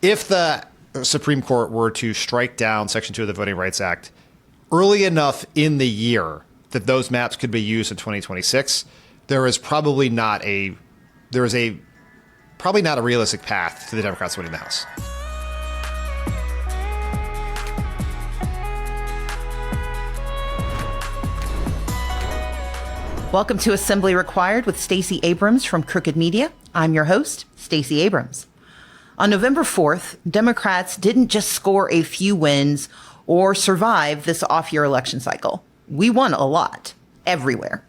if the Supreme Court were to strike down Section 2 of the Voting Rights Act early enough in the year that those maps could be used in 2026, there is probably not a realistic path to the Democrats winning the House. Welcome to Assembly Required with Stacey Abrams from Crooked Media. I'm your host, Stacey Abrams. On November 4th, Democrats didn't just score a few wins or survive this off-year election cycle. We won a lot, everywhere.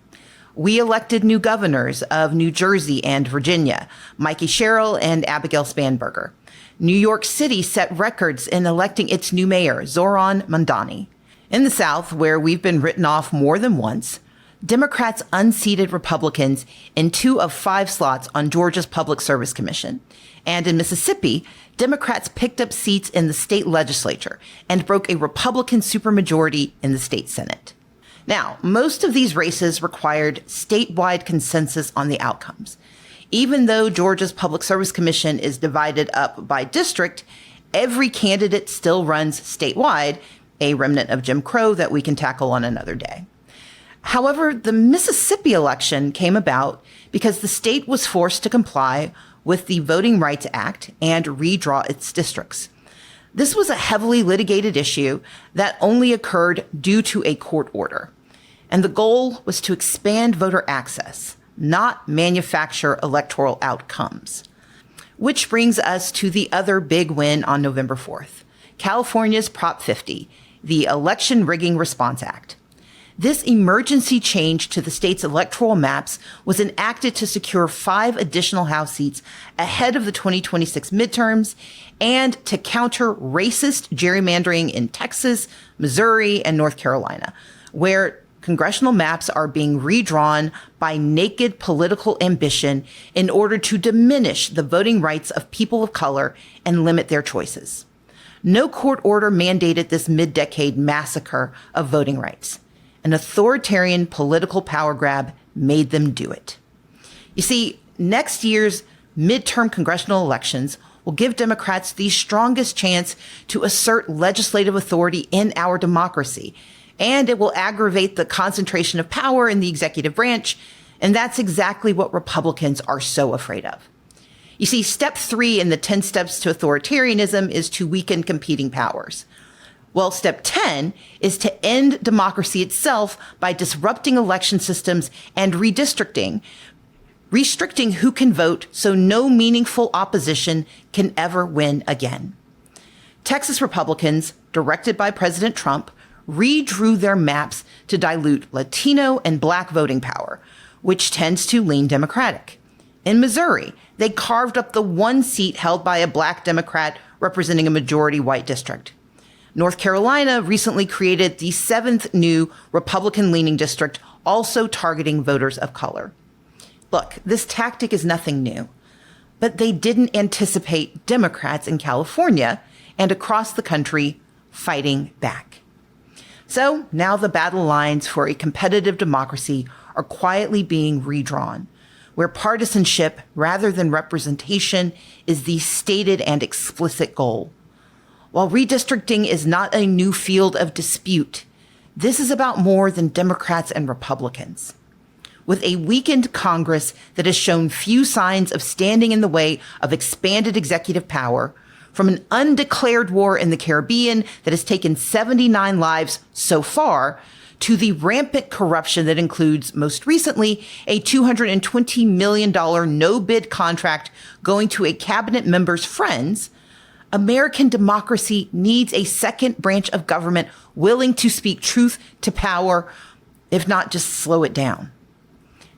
We elected new governors of New Jersey and Virginia, Mikey Sherrill and Abigail Spanberger. New York City set records in electing its new mayor, Zohran Mamdani. In the South, where we've been written off more than once, Democrats unseated Republicans in 2 of 5 slots on Georgia's Public Service Commission. And in Mississippi, Democrats picked up seats in the state legislature and broke a Republican supermajority in the state Senate. Now, most of these races required statewide consensus on the outcomes. Even though Georgia's Public Service Commission is divided up by district, every candidate still runs statewide, a remnant of Jim Crow that we can tackle on another day. However, the Mississippi election came about because the state was forced to comply with the Voting Rights Act and redraw its districts. This was a heavily litigated issue that only occurred due to a court order. And the goal was to expand voter access, not manufacture electoral outcomes. Which brings us to the other big win on November 4th, California's Prop 50, the Election Rigging Response Act. This emergency change to the state's electoral maps was enacted to secure 5 additional House seats ahead of the 2026 midterms and to counter racist gerrymandering in Texas, Missouri, and North Carolina, where congressional maps are being redrawn by naked political ambition in order to diminish the voting rights of people of color and limit their choices. No court order mandated this mid-decade massacre of voting rights. An authoritarian political power grab made them do it. You see, next year's midterm congressional elections will give Democrats the strongest chance to assert legislative authority in our democracy, and it will aggravate the concentration of power in the executive branch, and that's exactly what Republicans are so afraid of. You see, step 3 in the 10 steps to authoritarianism is to weaken competing powers. Well, step 10 is to end democracy itself by disrupting election systems and redistricting, restricting who can vote so no meaningful opposition can ever win again. Texas Republicans, directed by President Trump, redrew their maps to dilute Latino and Black voting power, which tends to lean Democratic. In Missouri, they carved up the 1 seat held by a Black Democrat representing a majority white district. North Carolina recently created the 7th new Republican-leaning district, also targeting voters of color. Look, this tactic is nothing new, but they didn't anticipate Democrats in California and across the country fighting back. So now the battle lines for a competitive democracy are quietly being redrawn, where partisanship rather than representation is the stated and explicit goal. While redistricting is not a new field of dispute, this is about more than Democrats and Republicans. With a weakened Congress that has shown few signs of standing in the way of expanded executive power, from an undeclared war in the Caribbean that has taken 79 lives so far, to the rampant corruption that includes, most recently, a $220 million no-bid contract going to a cabinet member's friends, American democracy needs a second branch of government willing to speak truth to power, if not just slow it down.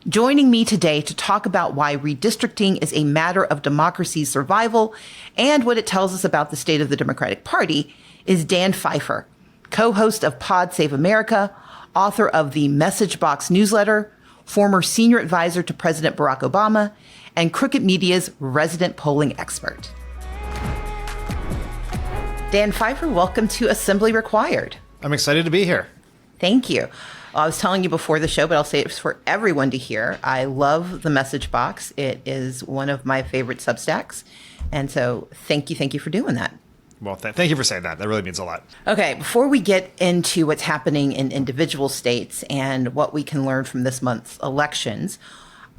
Joining me today to talk about why redistricting is a matter of democracy's survival and what it tells us about the state of the Democratic Party is Dan Pfeiffer, co-host of Pod Save America, author of the Message Box newsletter, former senior advisor to President Barack Obama, and Crooked Media's resident polling expert. Dan Pfeiffer, welcome to Assembly Required. I'm excited to be here. Thank you. Well, I was telling you before the show, but I'll say it for everyone to hear. I love the message box. It is one of my favorite Substacks. And so thank you for doing that. Well, thank you for saying that. That really means a lot. Okay, before we get into what's happening in individual states and what we can learn from this month's elections,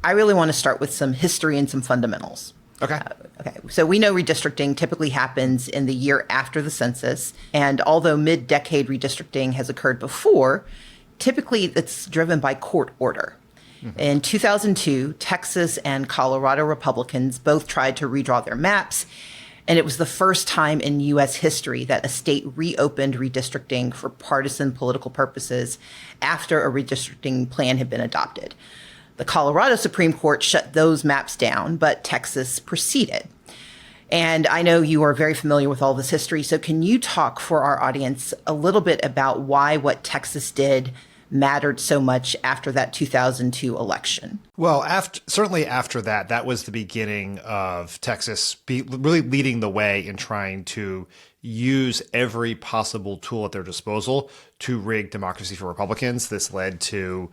I really want to start with some history and some fundamentals. Okay. So we know redistricting typically happens in the year after the census. And although mid-decade redistricting has occurred before, typically it's driven by court order. Mm-hmm. In 2002, Texas and Colorado Republicans both tried to redraw their maps. And it was the first time in U.S. history that a state reopened redistricting for partisan political purposes after a redistricting plan had been adopted. The Colorado Supreme Court shut those maps down, but Texas proceeded. And I know you are very familiar with all this history, so can you talk for our audience a little bit about why what Texas did mattered so much after that 2002 election? Well, certainly after that, that was the beginning of Texas really leading the way in trying to use every possible tool at their disposal to rig democracy for Republicans. This led to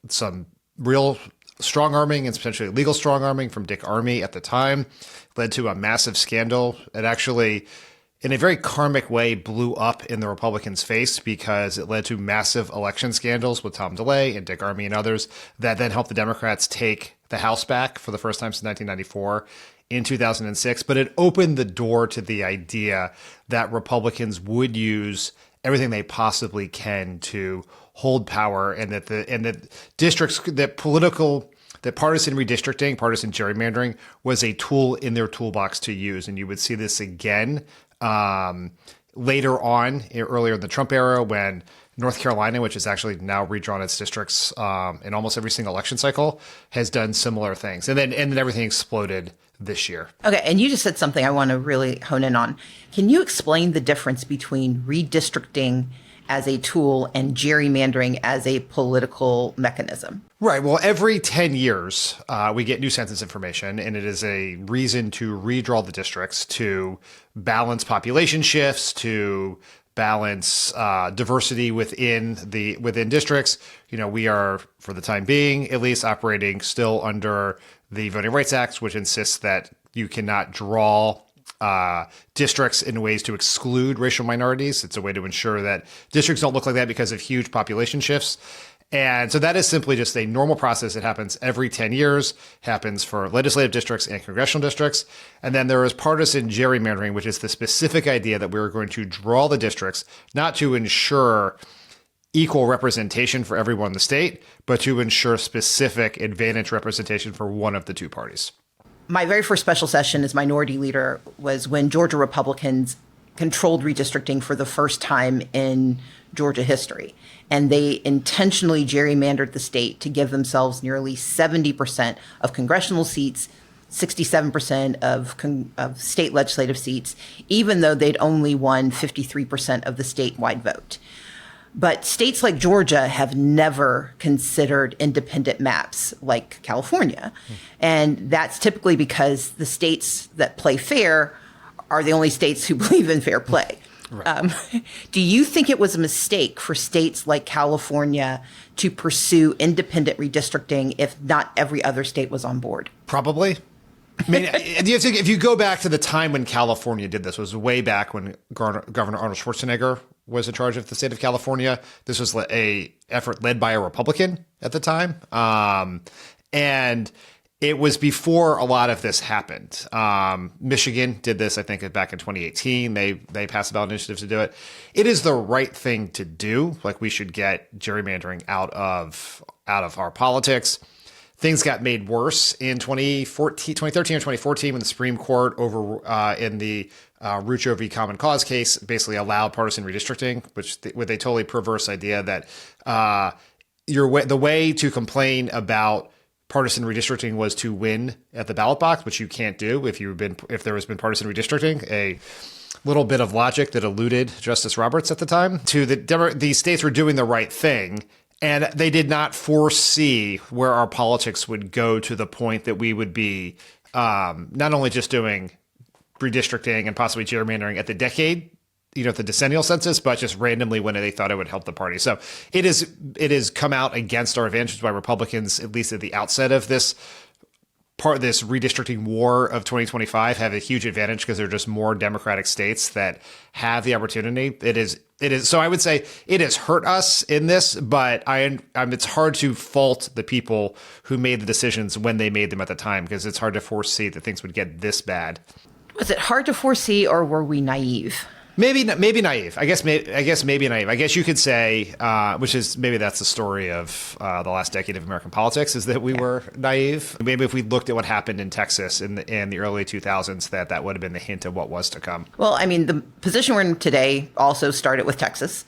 some real strong arming and potentially legal strong arming from Dick Armey at the time, led to a massive scandal. It actually, in a very karmic way, blew up in the Republicans' face because it led to massive election scandals with Tom DeLay and Dick Armey and others that then helped the Democrats take the House back for the first time since 1994 in 2006. But it opened the door to the idea that Republicans would use everything they possibly can to hold power, and that districts, that partisan redistricting, partisan gerrymandering was a tool in their toolbox to use. And you would see this again later on, earlier in the Trump era, when North Carolina, which has actually now redrawn its districts in almost every single election cycle, has done similar things. And then everything exploded this year. Okay, and you just said something I want to really hone in on. Can you explain the difference between redistricting as a tool and gerrymandering as a political mechanism? Right. Well, every 10 years, we get new census information, and it is a reason to redraw the districts to balance population shifts, to balance diversity within districts. You know, we are, for the time being, at least operating still under the Voting Rights Act, which insists that you cannot draw districts in ways to exclude racial minorities. It's a way to ensure that districts don't look like that because of huge population shifts. And so that is simply just a normal process. It happens every 10 years, happens for legislative districts and congressional districts. And then there is partisan gerrymandering, which is the specific idea that we're going to draw the districts, not to ensure equal representation for everyone in the state, but to ensure specific advantage representation for one of the two parties. My very first special session as minority leader was when Georgia Republicans controlled redistricting for the first time in Georgia history. And they intentionally gerrymandered the state to give themselves nearly 70% of congressional seats, 67% of state legislative seats, even though they'd only won 53% of the statewide vote. But states like Georgia have never considered independent maps like California. And that's typically because the states that play fair are the only states who believe in fair play. Right. Do you think it was a mistake for states like California to pursue independent redistricting if not every other state was on board? Probably. I mean, if you go back to the time when California did this, was way back when Governor Arnold Schwarzenegger was in charge of the state of California. This was a effort led by a Republican at the time. And it was before a lot of this happened. Michigan did this, I think, back in 2018. They passed a ballot initiative to do it. It is the right thing to do. Like, we should get gerrymandering out of our politics. Things got made worse in 2013 or 2014 when the Supreme Court in the Rucho v. Common Cause case basically allowed partisan redistricting, with a totally perverse idea that the way to complain about partisan redistricting was to win at the ballot box, which you can't do if there has been partisan redistricting. A little bit of logic that eluded Justice Roberts at the time. The states were doing the right thing. And they did not foresee where our politics would go to the point that we would be not only just doing redistricting and possibly gerrymandering at the decade the decennial census, but just randomly when they thought it would help the party. So it is come out against our advantage, which is why Republicans, at least at the outset of this redistricting war of 2025, have a huge advantage because there are just more Democratic states that have the opportunity. It is. So I would say it has hurt us in this, but it's hard to fault the people who made the decisions when they made them at the time, because it's hard to foresee that things would get this bad. Was it hard to foresee, or were we naive? Maybe naive. I guess maybe naive. I guess you could say, which is maybe that's the story of the last decade of American politics, is that we were naive. Maybe if we looked at what happened in Texas in the early 2000s, that would have been the hint of what was to come. Well, I mean, the position we're in today also started with Texas.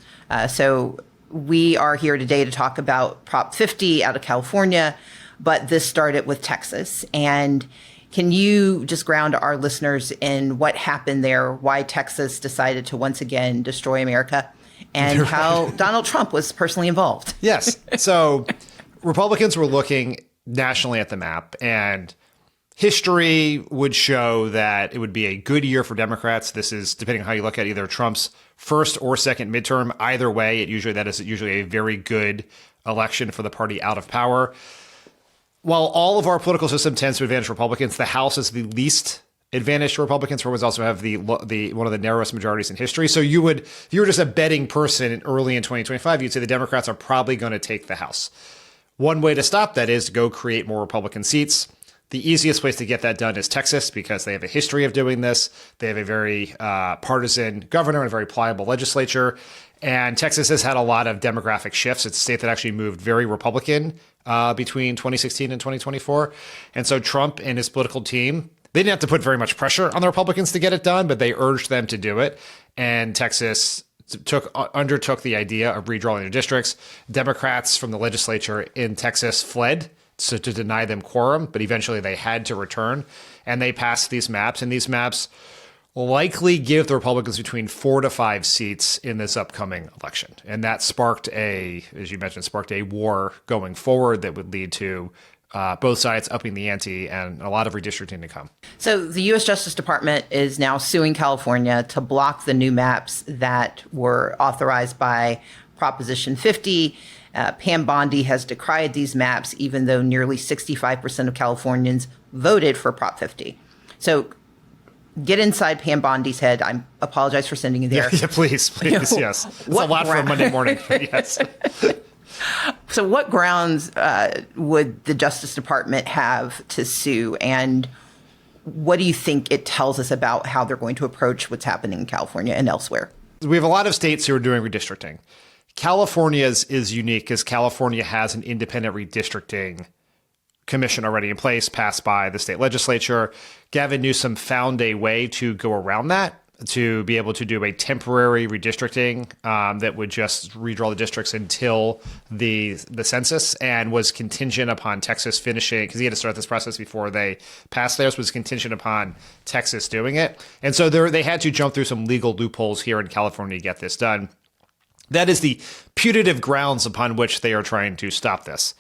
So we are here today to talk about Prop 50 out of California, but this started with Texas. And can you just ground our listeners in what happened there, why Texas decided to once again destroy America, and how Donald Trump was personally involved? Yes. So Republicans were looking nationally at the map, and history would show that it would be a good year for Democrats. This is, depending on how you look at either Trump's first or second midterm, either way, that is usually a very good election for the party out of power. While all of our political system tends to advantage Republicans, the House is the least advantaged to Republicans, where we also have the one of the narrowest majorities in history. So if you were just a betting person early in 2025, you'd say the Democrats are probably going to take the House. One way to stop that is to go create more Republican seats. The easiest place to get that done is Texas, because they have a history of doing this. They have a very partisan governor and a very pliable legislature. And Texas has had a lot of demographic shifts. It's a state that actually moved very Republican between 2016 and 2024. And so Trump and his political team, they didn't have to put very much pressure on the Republicans to get it done, but they urged them to do it. And Texas undertook the idea of redrawing their districts. Democrats from the legislature in Texas fled to deny them quorum, but eventually they had to return, and they passed these maps. And these maps likely give the Republicans between 4 to 5 seats in this upcoming election. And that sparked as you mentioned, a war going forward that would lead to both sides upping the ante and a lot of redistricting to come. So the U.S. Justice Department is now suing California to block the new maps that were authorized by Proposition 50. Pam Bondi has decried these maps, even though nearly 65% of Californians voted for Prop 50. So get inside Pam Bondi's head. I apologize for sending you there. Yeah, please, yes. It's a lot for a Monday morning, yes. So what grounds would the Justice Department have to sue, and what do you think it tells us about how they're going to approach what's happening in California and elsewhere? We have a lot of states who are doing redistricting. California's is unique because California has an independent redistricting commission already in place, passed by the state legislature. Gavin Newsom found a way to go around that, to be able to do a temporary redistricting that would just redraw the districts until the census, and was contingent upon Texas finishing, because he had to start this process before they passed theirs, was contingent upon Texas doing it. And so they had to jump through some legal loopholes here in California to get this done. That is the putative grounds upon which they are trying to stop this.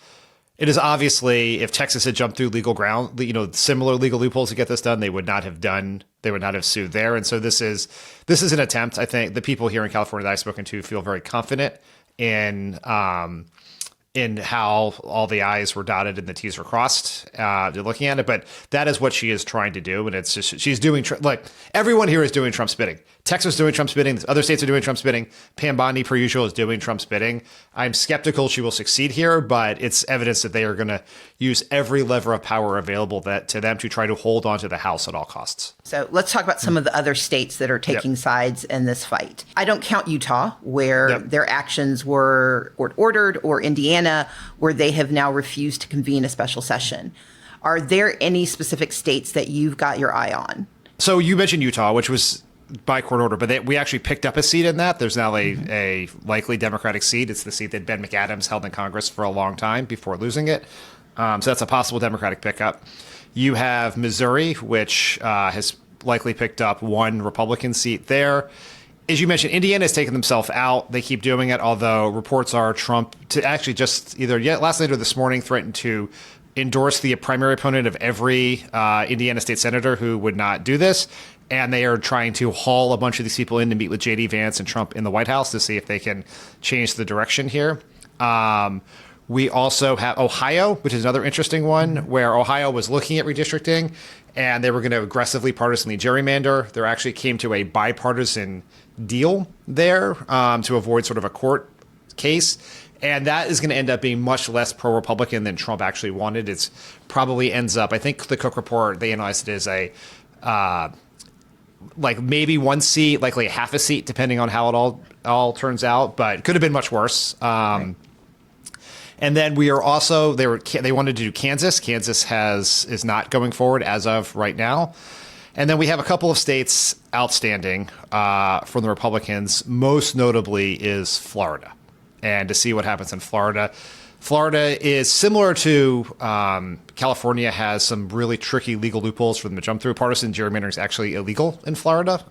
It is obviously, if Texas had jumped through legal ground, similar legal loopholes to get this done, they would not have sued there. And so this is an attempt. I think the people here in California that I've spoken to feel very confident in how all the I's were dotted and the T's were crossed. They're looking at it, but that is what she is trying to do. And it's just, she's doing, like, everyone here is doing Trump's bidding. Texas is doing Trump's bidding. Other states are doing Trump's bidding. Pam Bondi, per usual, is doing Trump's bidding. I'm skeptical she will succeed here, but it's evidence that they are going to use every lever of power available to them to try to hold on to the House at all costs. So let's talk about some of the other states that are taking sides in this fight. I don't count Utah, where their actions were ordered, or Indiana, where they have now refused to convene a special session. Are there any specific states that you've got your eye on? So you mentioned Utah, which was by court order, but we actually picked up a seat in that. There's now a likely Democratic seat. It's the seat that Ben McAdams held in Congress for a long time before losing it. So that's a possible Democratic pickup. You have Missouri, which has likely picked up one Republican seat there. As you mentioned, Indiana has taken themselves out. They keep doing it, although reports are Trump to actually just either last night or this morning threatened to endorse the primary opponent of every Indiana state senator who would not do this. and they are trying to haul a bunch of these people in to meet with J.D. Vance and Trump in the White House to see if they can change the direction here. We also have Ohio, which is another interesting one, where Ohio was looking at redistricting, and they were going to aggressively partisanly gerrymander. There actually came to a bipartisan deal there to avoid sort of a court case. And that is going to end up being much less pro-Republican than Trump actually wanted. It's probably ends up, I think the Cook report, they analyzed it as a like maybe one seat, likely half a seat, depending on how it all turns out. But it could have been much worse. Right. And then we are also they wanted to do Kansas. Kansas is not going forward as of right now. And then we have a couple of states outstanding from the Republicans. Most notably is Florida. And to see what happens in Florida. Florida is similar to California, has some really tricky legal loopholes for them to jump through. Partisan gerrymandering is actually illegal in Florida.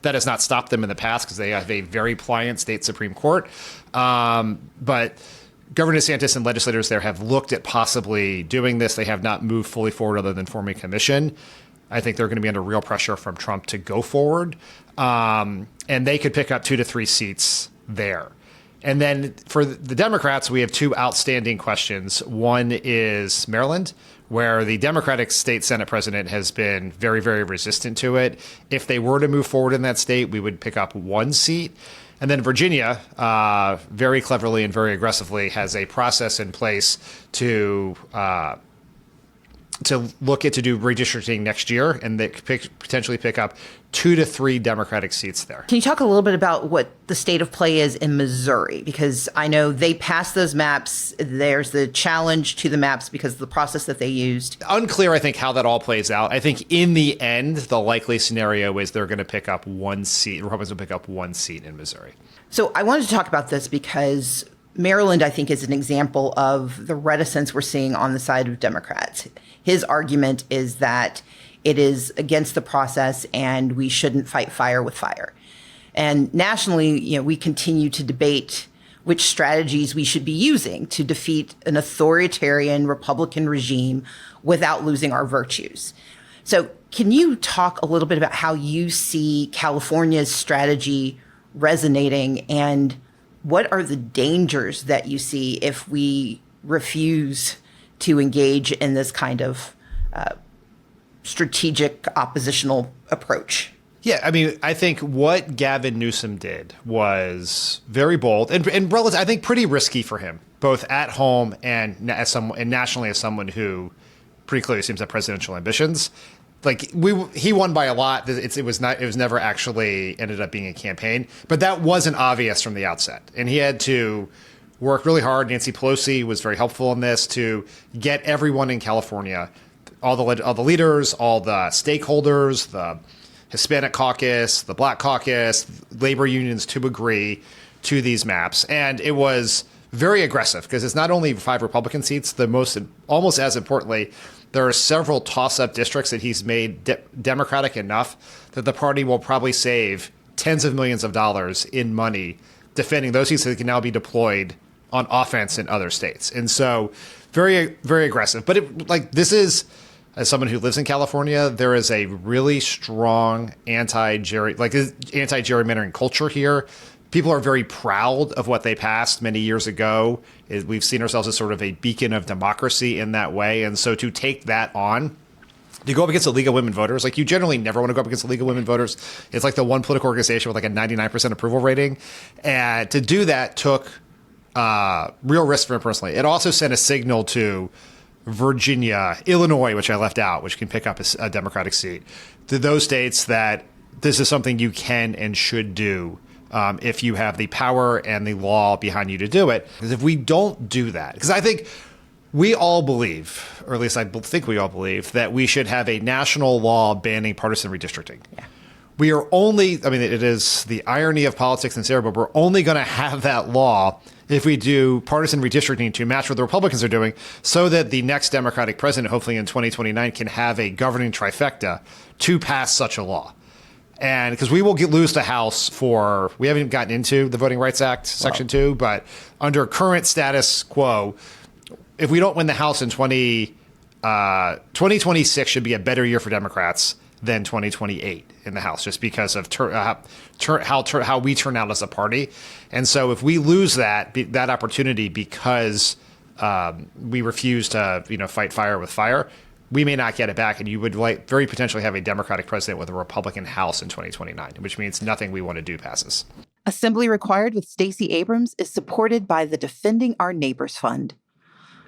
That has not stopped them in the past because they have a very pliant state Supreme Court. But Governor DeSantis and legislators there have looked at possibly doing this. They have not moved fully forward other than forming a commission. I think they're going to be under real pressure from Trump to go forward. And they could pick up 2 to 3 seats there. And then for the Democrats, we have 2 outstanding questions. One is Maryland, where the Democratic state Senate president has been very, very resistant to it. If they were to move forward in that state, we would pick up 1 seat. And then Virginia, very cleverly and very aggressively, has a process in place to look at to do redistricting next year, and they could potentially pick up 2 to 3 Democratic seats there. Can you talk a little bit about what the state of play is in Missouri? Because I know they passed those maps. There's the challenge to the maps because of the process that they used. Unclear, I think, how that all plays out. I think in the end, the likely scenario is they're going to pick up 1 seat. Republicans will pick up 1 seat in Missouri. So I wanted to talk about this because Maryland, I think, is an example of the reticence we're seeing on the side of Democrats. His argument is that it is against the process and we shouldn't fight fire with fire. And nationally, we continue to debate which strategies we should be using to defeat an authoritarian Republican regime without losing our virtues. So can you talk a little bit about how you see California's strategy resonating, and what are the dangers that you see if we refuse to engage in this kind of strategic oppositional approach? Yeah, I mean, I think what Gavin Newsom did was very bold and I think pretty risky for him, both at home and nationally as someone who pretty clearly seems to have presidential ambitions. Like he won by a lot. It was never actually ended up being a campaign, but that wasn't obvious from the outset, and he had to work really hard. Nancy Pelosi was very helpful in this to get everyone in California, all the leaders, all the stakeholders, the Hispanic caucus, the Black caucus, labor unions to agree to these maps. And it was very aggressive because it's not only 5 Republican seats, almost as importantly, there are several toss-up districts that he's made Democratic enough that the party will probably save tens of millions of dollars in money defending those seats that can now be deployed on offense in other states. And so very, very aggressive. But this is, as someone who lives in California, there is a really strong anti-gerrymandering culture here. People are very proud of what they passed many years ago. We've seen ourselves as sort of a beacon of democracy in that way. And so to take that on, to go up against the League of Women Voters, you generally never want to go up against the League of Women Voters. It's like the one political organization with a 99% approval rating. And to do that took real risk for him personally. It also sent a signal to Virginia, Illinois, which I left out, which can pick up a Democratic seat, to those states that this is something you can and should do if you have the power and the law behind you to do it. Because if we don't do that, because I think we all believe, or at least I think we all believe, that we should have a national law banning partisan redistricting. Yeah. We are only, it is the irony of politics and Sarah, but we're only going to have that law if we do partisan redistricting to match what the Republicans are doing, so that the next Democratic president, hopefully in 2029, can have a governing trifecta to pass such a law. And because we will lose the House we haven't gotten into the Voting Rights Act, Section 2, but under current status quo, if we don't win the House in 2026 should be a better year for Democrats than 2028. in the House just because of how we turn out as a party. And so if we lose that opportunity because we refuse to fight fire with fire, we may not get it back, and you would very potentially have a Democratic president with a Republican House in 2029, which means nothing we want to do passes. Assembly Required with Stacey Abrams is supported by the Defending Our Neighbors Fund.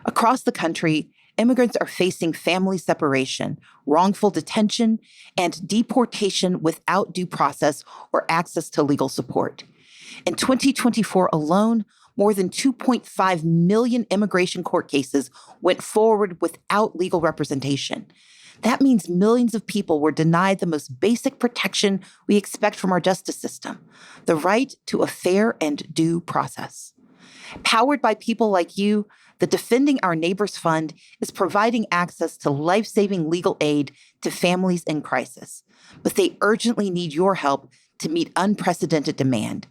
Across the country, immigrants are facing family separation, wrongful detention, and deportation without due process or access to legal support. In 2024 alone, more than 2.5 million immigration court cases went forward without legal representation. That means millions of people were denied the most basic protection we expect from our justice system, the right to a fair and due process. Powered by people like you, the Defending Our Neighbors Fund is providing access to life-saving legal aid to families in crisis. But they urgently need your help to meet unprecedented demand.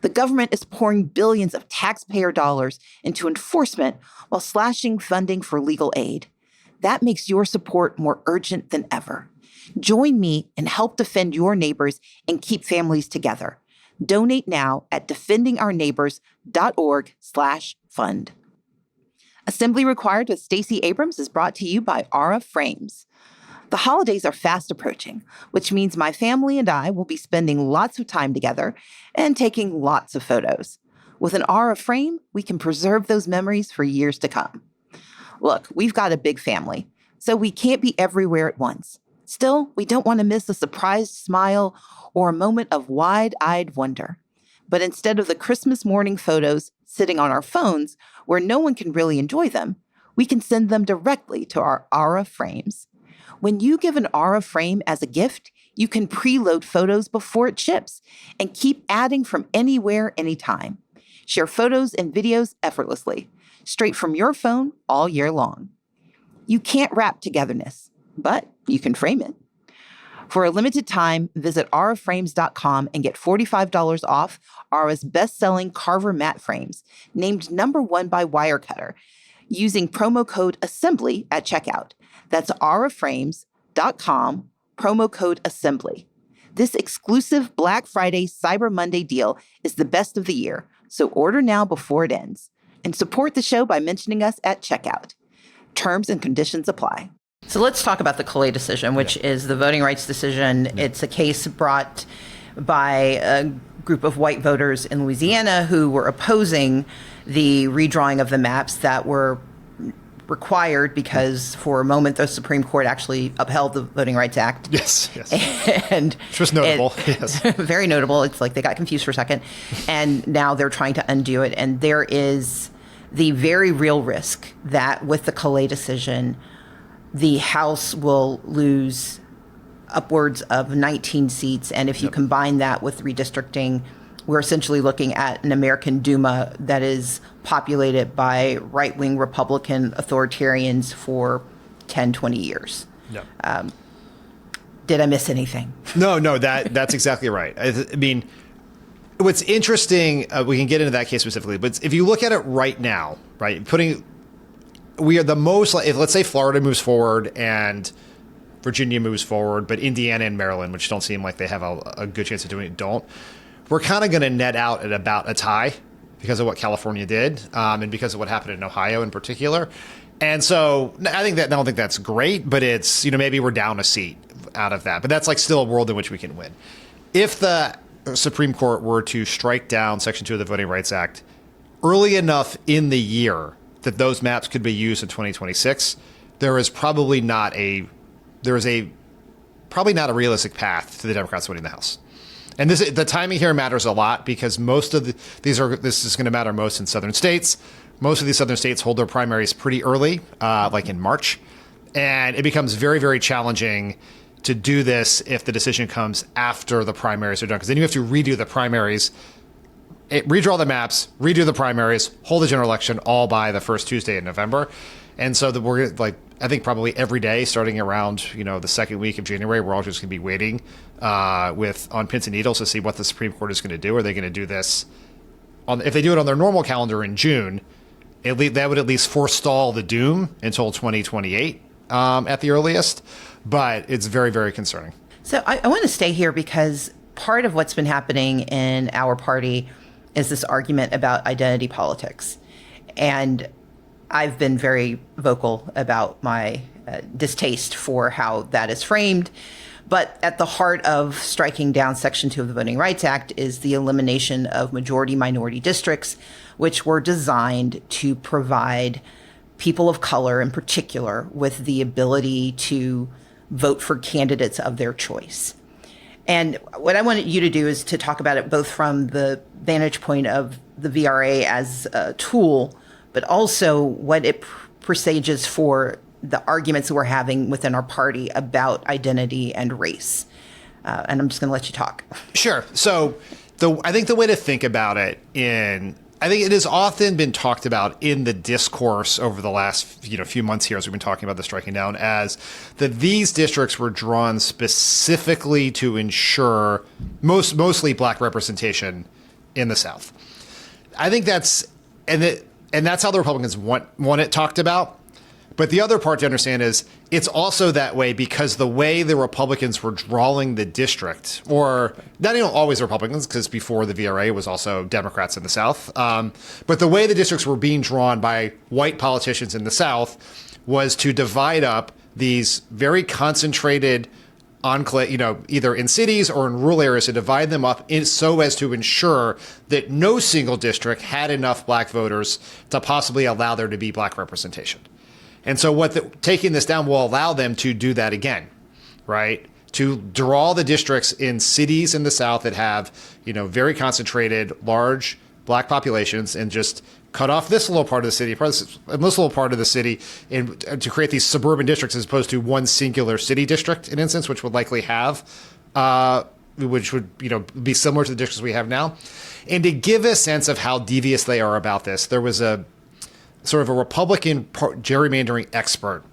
The government is pouring billions of taxpayer dollars into enforcement while slashing funding for legal aid. That makes your support more urgent than ever. Join me and help defend your neighbors and keep families together. Donate now at defendingourneighbors.org/fund. Assembly Required with Stacey Abrams is brought to you by Aura Frames. The holidays are fast approaching, which means my family and I will be spending lots of time together and taking lots of photos. With an Aura frame, we can preserve those memories for years to come. Look, we've got a big family, so we can't be everywhere at once. Still, we don't want to miss a surprised smile or a moment of wide-eyed wonder. But instead of the Christmas morning photos sitting on our phones where no one can really enjoy them, we can send them directly to our Aura frames. When you give an Aura frame as a gift, you can preload photos before it ships and keep adding from anywhere, anytime. Share photos and videos effortlessly, straight from your phone all year long. You can't wrap togetherness, but you can frame it. For a limited time, visit auraframes.com and get $45 off Aura's best-selling Carver matte frames, named #1 by Wirecutter, using promo code ASSEMBLY at checkout. That's auraframes.com, promo code ASSEMBLY. This exclusive Black Friday Cyber Monday deal is the best of the year, so order now before it ends. And support the show by mentioning us at checkout. Terms and conditions apply. So let's talk about the Calais decision, which is the voting rights decision. It's a case brought by a group of white voters in Louisiana who were opposing the redrawing of the maps that were required because for a moment the Supreme Court actually upheld the Voting Rights Act. Yes. And which was notable. Yes. Very notable. It's like they got confused for a second. And now they're trying to undo it. And there is the very real risk that with the Calais decision, the House will lose upwards of 19 seats. And if you combine that with redistricting, we're essentially looking at an American Duma that is populated by right-wing Republican authoritarians for 10, 20 years. No. Did I miss anything? No, that's exactly right. I mean, what's interesting, we can get into that case specifically, but if you look at it right now, right, we are the most, if let's say Florida moves forward and Virginia moves forward, but Indiana and Maryland, which don't seem like they have a good chance of doing it, don't. We're kind of going to net out at about a tie because of what California did and because of what happened in Ohio in particular. And so I don't think that's great, but it's, maybe we're down a seat out of that. But that's like still a world in which we can win. If the Supreme Court were to strike down Section 2 of the Voting Rights Act early enough in the year that those maps could be used in 2026, there is probably not a realistic path to the Democrats winning the House. And the timing here matters a lot because this is going to matter most in southern states. Most of these southern states hold their primaries pretty early, like in March. And it becomes very, very challenging to do this if the decision comes after the primaries are done. Because then you have to redo the primaries, redraw the maps, redo the primaries, hold the general election all by the first Tuesday in November. And so we're I think probably every day starting around, the second week of January, we're all just going to be waiting on pins and needles to see what the Supreme Court is going to do. Are they going to do this if they do it on their normal calendar in June, that would at least forestall the doom until 2028 at the earliest. But it's very, very concerning. So I want to stay here because part of what's been happening in our party is this argument about identity politics. And I've been very vocal about my distaste for how that is framed. But at the heart of striking down Section 2 of the Voting Rights Act is the elimination of majority-minority districts, which were designed to provide people of color in particular with the ability to vote for candidates of their choice. And what I wanted you to do is to talk about it both from the vantage point of the VRA as a tool, but also what it presages for the arguments that we're having within our party about identity and race. And I'm just going to let you talk. Sure. So I think the way to think about it I think it has often been talked about in the discourse over the last few months here as we've been talking about the striking down as that these districts were drawn specifically to ensure mostly black representation in the South. I think that's how the Republicans want it talked about. But the other part to understand is it's also that way because the way the Republicans were drawing the district, or not even always Republicans, because before the VRA it was also Democrats in the South. But the way the districts were being drawn by white politicians in the South was to divide up these very concentrated enclave, either in cities or in rural areas, to divide them up so as to ensure that no single district had enough black voters to possibly allow there to be black representation. And so taking this down will allow them to do that again, right? To draw the districts in cities in the South that have, very concentrated, large black populations and just cut off this little part of the city, this little part of the city, and to create these suburban districts as opposed to one singular city district, in instance, which would likely have, which would, be similar to the districts we have now. And to give a sense of how devious they are about this, there was a sort of a Republican gerrymandering expert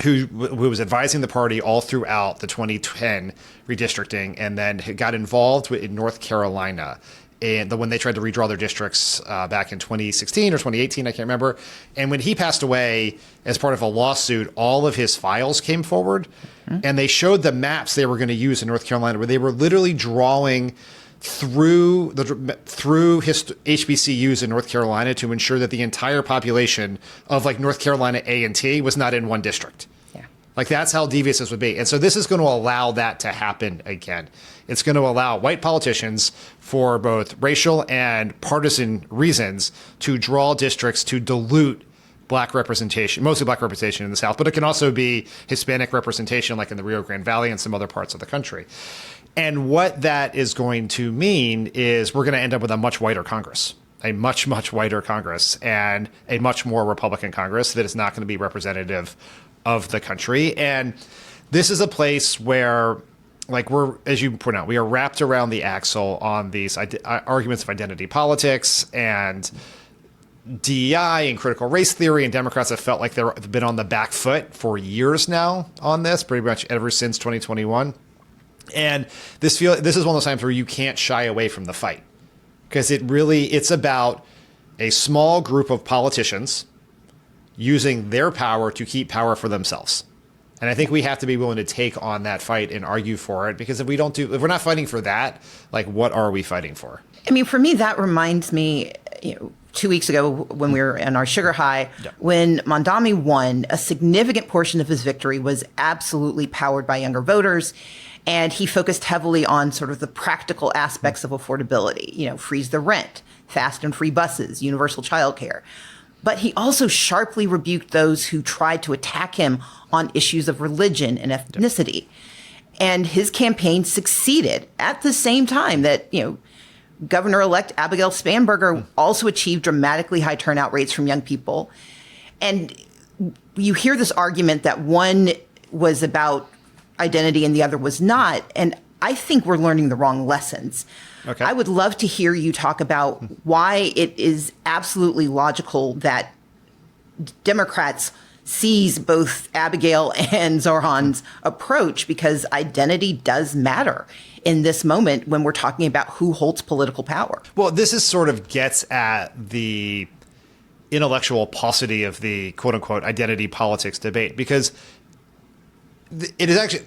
who was advising the party all throughout the 2010 redistricting and then got involved in North Carolina and when they tried to redraw their districts back in 2016 or 2018, I can't remember. And when he passed away as part of a lawsuit, all of his files came forward and they showed the maps they were going to use in North Carolina where they were literally drawing through HBCUs in North Carolina to ensure that the entire population of like North Carolina A&T was not in one district. Yeah. Like that's how devious this would be. And so this is going to allow that to happen again. It's going to allow white politicians for both racial and partisan reasons to draw districts to dilute black representation, mostly black representation in the South, but it can also be Hispanic representation like in the Rio Grande Valley and some other parts of the country. And what that is going to mean is we're going to end up with a much whiter Congress, a much, much whiter Congress, and a much more Republican Congress that is not going to be representative of the country. And this is a place where, like as you point out, we are wrapped around the axle on these arguments of identity politics and DEI and critical race theory, and Democrats have felt like they've been on the back foot for years now on this, pretty much ever since 2021. And this is one of those times where you can't shy away from the fight because it's about a small group of politicians using their power to keep power for themselves. And I think we have to be willing to take on that fight and argue for it because if we're not fighting for that, like what are we fighting for? I mean, for me, that reminds me, 2 weeks ago when we were in our sugar high, when Mondami won, a significant portion of his victory was absolutely powered by younger voters. And he focused heavily on sort of the practical aspects of affordability, freeze the rent, fast and free buses, universal childcare. But he also sharply rebuked those who tried to attack him on issues of religion and ethnicity. And his campaign succeeded at the same time that, Governor-elect Abigail Spanberger also achieved dramatically high turnout rates from young people. And you hear this argument that one was about identity and the other was not. And I think we're learning the wrong lessons. Okay. I would love to hear you talk about why it is absolutely logical that Democrats seize both Abigail and Zoran's approach, because identity does matter in this moment when we're talking about who holds political power. Well, this is sort of gets at the intellectual paucity of the quote unquote identity politics debate, because it is actually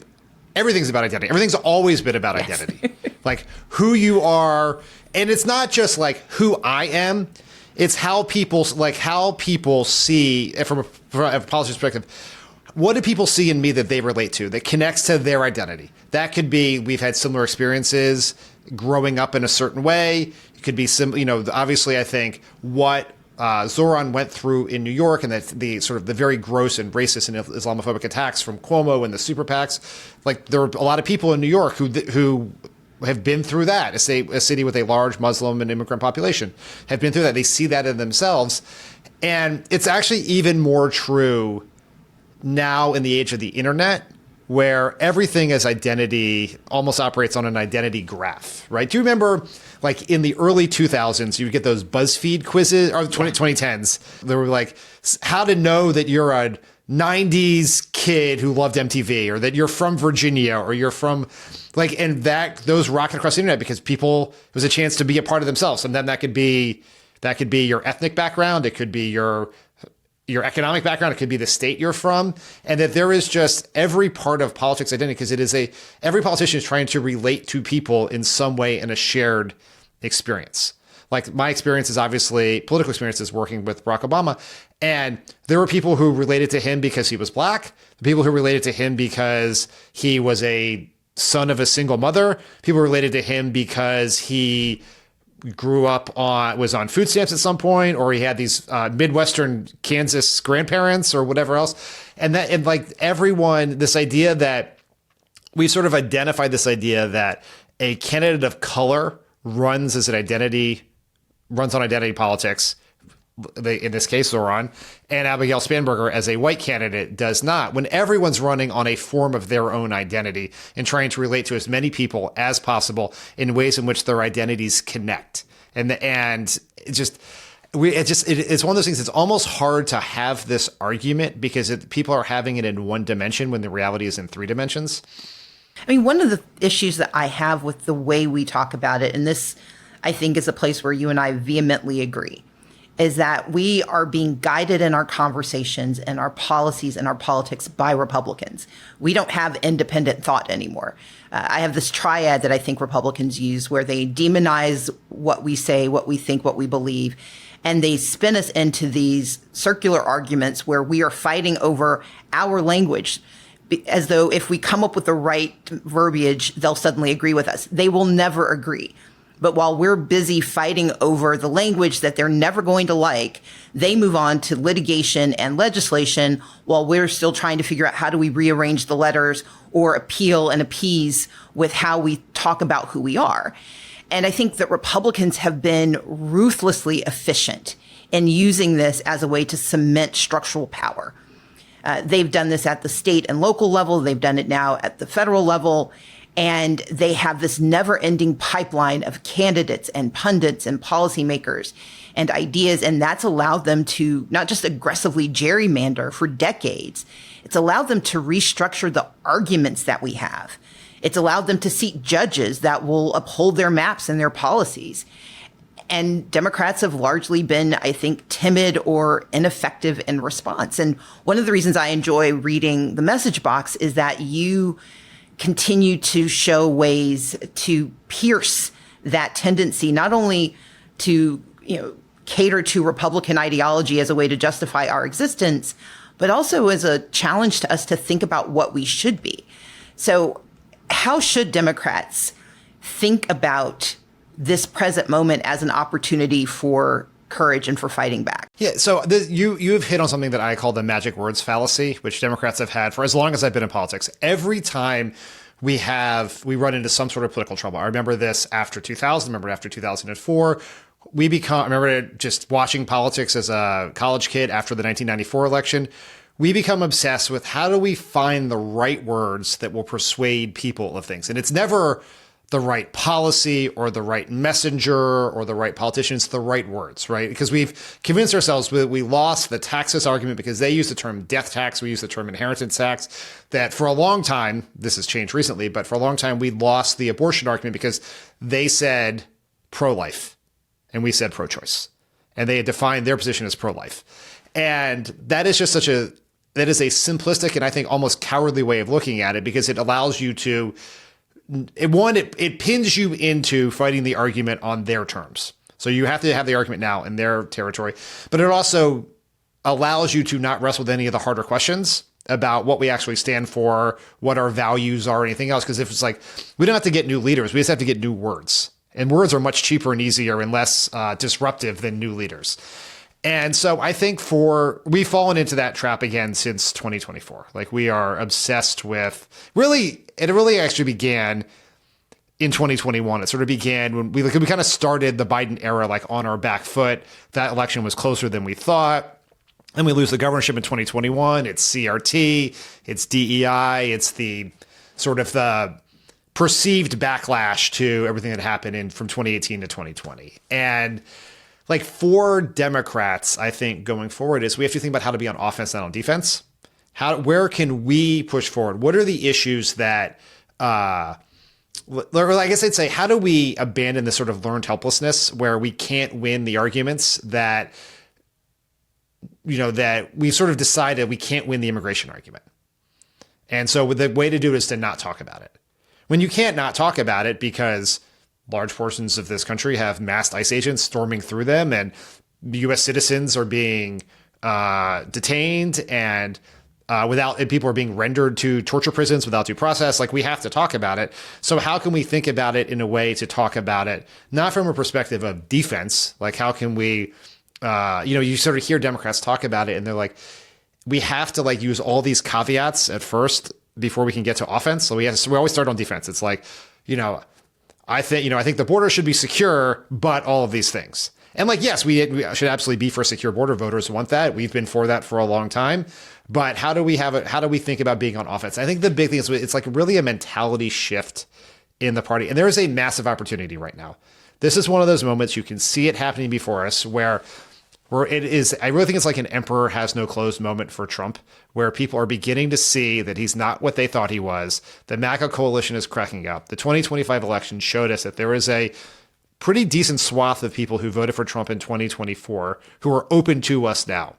everything's about identity. Everything's always been about identity. Like who you are. And it's not just like who I am. It's how people see, from a policy perspective, what do people see in me that they relate to, that connects to their identity? That could be, we've had similar experiences growing up in a certain way. It could be obviously I think what Zoran went through in New York, and that the sort of the very gross and racist and Islamophobic attacks from Cuomo and the super PACs, like there are a lot of people in New York who have been through that. A city with a large Muslim and immigrant population have been through that. They see that in themselves. And it's actually even more true now in the age of the internet, where everything is identity, almost operates on an identity graph, right? Do you remember, like in the early 2000s, you would get those BuzzFeed quizzes, or 2010s, they were like, how to know that you're a 90s kid who loved MTV, or that you're from Virginia, or you're from, like, and those rocket across the internet because people, it was a chance to be a part of themselves. And then that could be your ethnic background. It could be your economic background. It could be the state you're from. And that there is just every part of politics identity, because every politician is trying to relate to people in some way in a shared experience. Like my experience is obviously political experiences working with Barack Obama. And there were people who related to him because he was black, people who related to him because he was a son of a single mother, people related to him because he was on food stamps at some point, or he had these Midwestern Kansas grandparents or whatever else. And like everyone, this idea that we sort of identified this idea that a candidate of color runs on identity politics, in this case, Zoran, and Abigail Spanberger as a white candidate does not, when everyone's running on a form of their own identity and trying to relate to as many people as possible in ways in which their identities connect. And it's one of those things that's almost hard to have this argument because people are having it in one dimension when the reality is in three dimensions. I mean, one of the issues that I have with the way we talk about it, and this I think is a place where you and I vehemently agree, is that we are being guided in our conversations and our policies and our politics by Republicans. We don't have independent thought anymore. I have this triad that I think Republicans use where they demonize what we say, what we think, what we believe, and they spin us into these circular arguments where we are fighting over our language, as though if we come up with the right verbiage, they'll suddenly agree with us. They will never agree. But while we're busy fighting over the language that they're never going to like, they move on to litigation and legislation while we're still trying to figure out how do we rearrange the letters or appeal and appease with how we talk about who we are. And I think that Republicans have been ruthlessly efficient in using this as a way to cement structural power. They've done this at the state and local level. They've done it now at the federal level. And they have this never-ending pipeline of candidates and pundits and policymakers and ideas. And that's allowed them to not just aggressively gerrymander for decades. It's allowed them to restructure the arguments that we have. It's allowed them to seat judges that will uphold their maps and their policies. And Democrats have largely been, I think, timid or ineffective in response. And one of the reasons I enjoy reading the message box is that you continue to show ways to pierce that tendency, not only to, cater to Republican ideology as a way to justify our existence, but also as a challenge to us to think about what we should be. So how should Democrats think about this present moment as an opportunity for courage and for fighting back? Yeah, so you have hit on something that I call the magic words fallacy, which Democrats have had for as long as I've been in politics. Every time we run into some sort of political trouble. I remember this after 2000, I remember after 2004. I remember just watching politics as a college kid after the 1994 election. We become obsessed with how do we find the right words that will persuade people of things. And it's never the right policy or the right messenger or the right politician. It's the right words, right? Because we've convinced ourselves that we lost the taxes argument because they use the term death tax. We use the term inheritance tax. That for a long time, this has changed recently, but for a long time, we lost the abortion argument because they said pro-life and we said pro-choice. And they had defined their position as pro-life. And that is just such a that is a simplistic and I think almost cowardly way of looking at it, because it allows you to, it pins you into fighting the argument on their terms. So you have to have the argument now in their territory, but it also allows you to not wrestle with any of the harder questions about what we actually stand for, what our values are, anything else. Because if it's like, we don't have to get new leaders, we just have to get new words. And words are much cheaper and easier and less disruptive than new leaders. And so I think we've fallen into that trap again since 2024. Like, we are obsessed with it really actually began in 2021. It sort of began when we kind of started the Biden era, like, on our back foot. That election was closer than we thought. And we lose the governorship in 2021. It's CRT, it's DEI, it's the sort of the perceived backlash to everything that happened from 2018 to 2020. And like, for Democrats, I think going forward is we have to think about how to be on offense, not on defense. Where can we push forward? What are the issues that, or I guess I'd say, how do we abandon this sort of learned helplessness where we can't win the arguments that, that we've sort of decided we can't win the immigration argument. And so the way to do it is to not talk about it. When you can't not talk about it because large portions of this country have masked ICE agents storming through them, and U.S. citizens are being detained and people are being rendered to torture prisons without due process. Like, we have to talk about it. So how can we think about it in a way to talk about it, not from a perspective of defense? Like, how can we, you sort of hear Democrats talk about it and they're like, we have to use all these caveats at first before we can get to offense. So we always start on defense. It's like, I think the border should be secure, but all of these things. And yes, we should absolutely be for a secure border. Voters want that. We've been for that for a long time. But how do we think about being on offense? I think the big thing is it's really a mentality shift in the party. And there is a massive opportunity right now. This is one of those moments, you can see it happening before us, where it is, I really think it's like an emperor has no clothes moment for Trump, where people are beginning to see that he's not what they thought he was. The MAGA coalition is cracking up. The 2025 election showed us that there is a pretty decent swath of people who voted for Trump in 2024 who are open to us now.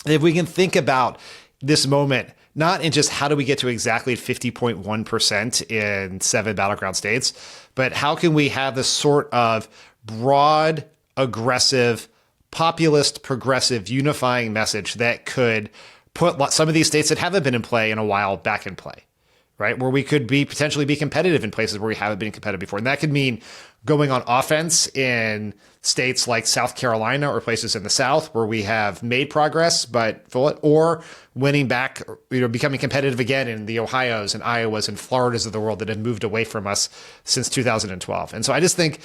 And if we can think about this moment, not in just how do we get to exactly 50.1% in 7 battleground states, but how can we have this sort of broad, aggressive, populist, progressive, unifying message that could put some of these states that haven't been in play in a while back in play, right? Where we could potentially be competitive in places where we haven't been competitive before. And that could mean going on offense in states like South Carolina or places in the South where we have made progress, or winning back, becoming competitive again in the Ohio's and Iowa's and Florida's of the world that have moved away from us since 2012. And so I just think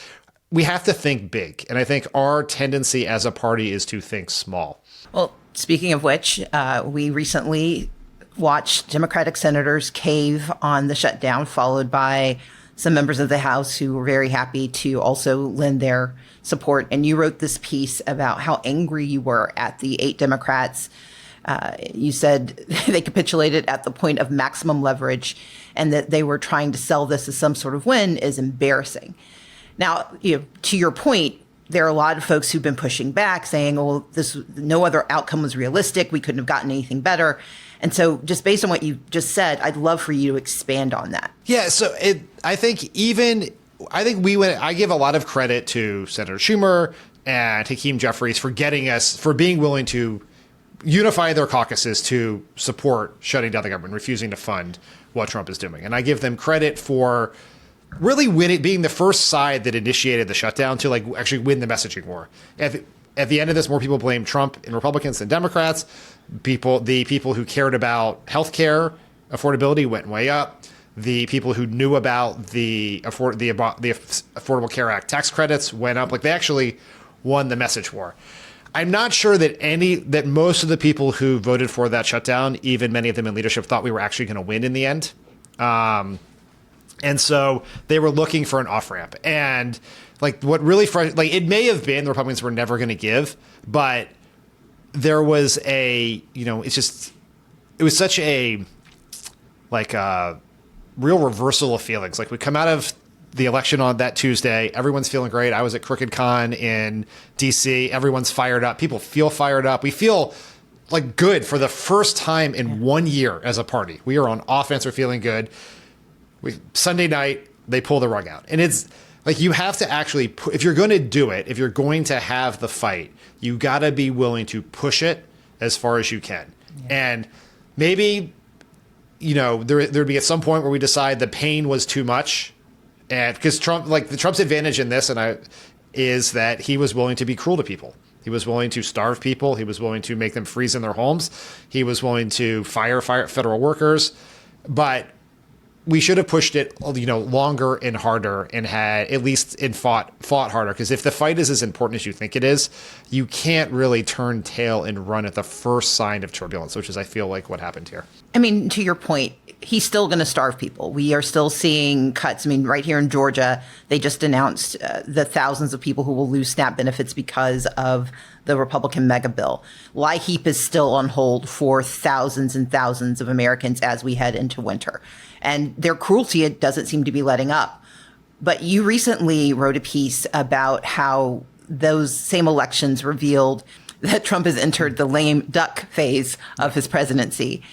we have to think big. And I think our tendency as a party is to think small. Well, speaking of which, we recently watched Democratic senators cave on the shutdown, followed by some members of the House who were very happy to also lend their support. And you wrote this piece about how angry you were at the 8 Democrats. You said they capitulated at the point of maximum leverage, and that they were trying to sell this as some sort of win is embarrassing. Now, to your point, there are a lot of folks who've been pushing back, saying, "Oh, no other outcome was realistic. We couldn't have gotten anything better." And so, just based on what you just said, I'd love for you to expand on that. Yeah. So I think I give a lot of credit to Senator Schumer and Hakeem Jeffries for being willing to unify their caucuses to support shutting down the government, refusing to fund what Trump is doing, and I give them credit for really being the first side that initiated the shutdown to actually win the messaging war. At the end of this, more people blame Trump and Republicans than Democrats. The people who cared about healthcare affordability went way up. The people who knew about the Affordable Care Act tax credits went up. They actually won the message war. I'm not sure that most of the people who voted for that shutdown, even many of them in leadership, thought we were actually going to win in the end. And so they were looking for an off-ramp. And what really it may have been the Republicans were never going to give, but there was it was such a real reversal of feelings. We come out of the election on that Tuesday, everyone's feeling great. I was at Crooked Con in DC. Everyone's fired up. People feel fired up. We feel like good for the first time in 1 year as a party. We are on offense. We're feeling good. Sunday night, they pull the rug out. And it's like you have to actually, if you're going to do it, if you're going to have the fight, you got to be willing to push it as far as you can. Yeah. And maybe, there'd be at some point where we decide the pain was too much. And because Trump's advantage in this is that he was willing to be cruel to people. He was willing to starve people. He was willing to make them freeze in their homes. He was willing to fire federal workers. But we should have pushed it, longer and harder, and had at least fought harder. Because if the fight is as important as you think it is, you can't really turn tail and run at the first sign of turbulence, which is, I feel like, what happened here. I mean, to your point, he's still going to starve people. We are still seeing cuts. I mean, right here in Georgia, they just announced the thousands of people who will lose SNAP benefits because of the Republican mega bill. LIHEAP is still on hold for thousands and thousands of Americans as we head into winter. And their cruelty, it doesn't seem to be letting up. But you recently wrote a piece about how those same elections revealed that Trump has entered the lame duck phase of his presidency.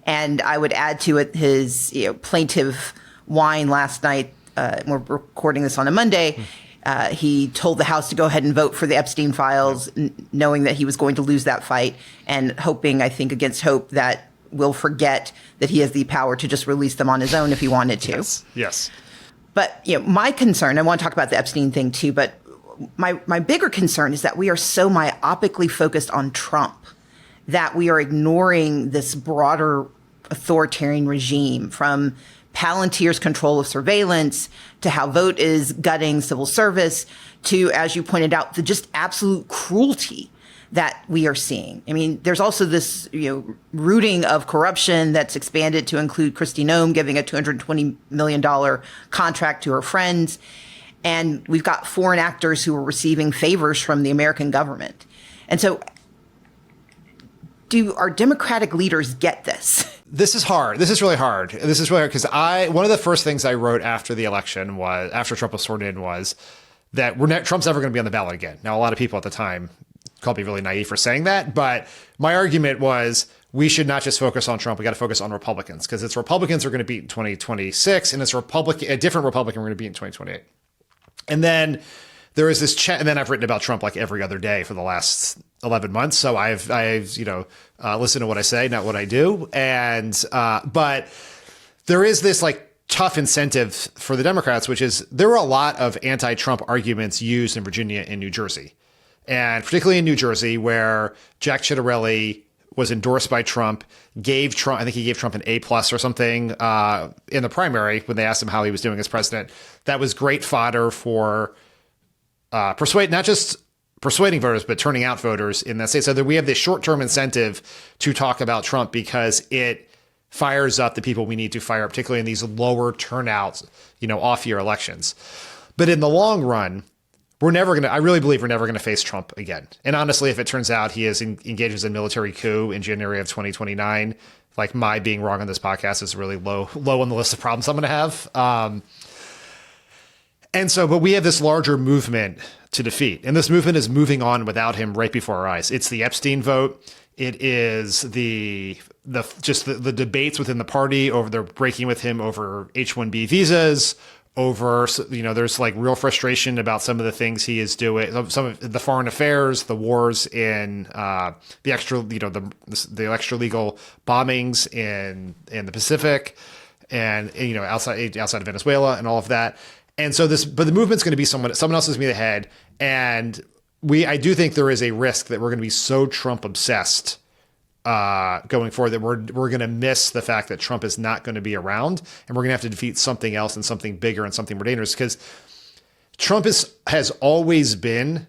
And I would add to it his plaintive whine last night. We're recording this on a Monday. He told the House to go ahead and vote for the Epstein files, knowing that he was going to lose that fight, and hoping, I think against hope, that we'll forget that he has the power to just release them on his own if he wanted to. Yes. But my concern, I want to talk about the Epstein thing too, but my bigger concern is that we are so myopically focused on Trump that we are ignoring this broader authoritarian regime, from Palantir's control of surveillance to how vote is gutting civil service to, as you pointed out, the just absolute cruelty that we are seeing. I mean, there's also this, rooting of corruption that's expanded to include Kristi Noem giving a $220 million contract to her friends. And we've got foreign actors who are receiving favors from the American government. And so do our Democratic leaders get this? This is hard. This is really hard. Because one of the first things I wrote after the election was, after Trump was sworn in, was that Trump's never going to be on the ballot again. Now, a lot of people at the time called me really naive for saying that, but my argument was we should not just focus on Trump. We got to focus on Republicans, because it's Republicans we're going to beat in 2026, and it's a different Republican we're going to beat in 2028. And then there is this and then I've written about Trump like every other day for the last 11 months. So I've listened to what I say, not what I do. And but there is this like tough incentive for the Democrats, which is there were a lot of anti-Trump arguments used in Virginia and New Jersey, and particularly in New Jersey, where Jack Ciattarelli was endorsed by Trump, I think he gave Trump an A+ or something in the primary when they asked him how he was doing as president. That was great fodder for not just persuading voters, but turning out voters in that state. So that we have this short-term incentive to talk about Trump because it fires up the people we need to fire up, particularly in these lower turnout, off-year elections. But in the long run, I really believe we're never going to face Trump again. And honestly, if it turns out he engages in military coup in January of 2029, like my being wrong on this podcast is really low on the list of problems I'm going to have. But we have this larger movement to defeat. And this movement is moving on without him right before our eyes. It's the Epstein vote. It is the debates within the party over they're breaking with him over H-1B visas, over, there's like real frustration about some of the things he is doing, some of the foreign affairs, the wars in the extra legal bombings in the Pacific and, outside of Venezuela and all of that. And so but the movement's going to be someone else is going to be the head. And I do think there is a risk that we're going to be so Trump obsessed going forward that we're going to miss the fact that Trump is not going to be around, and we're going to have to defeat something else and something bigger and something more dangerous, because Trump has always been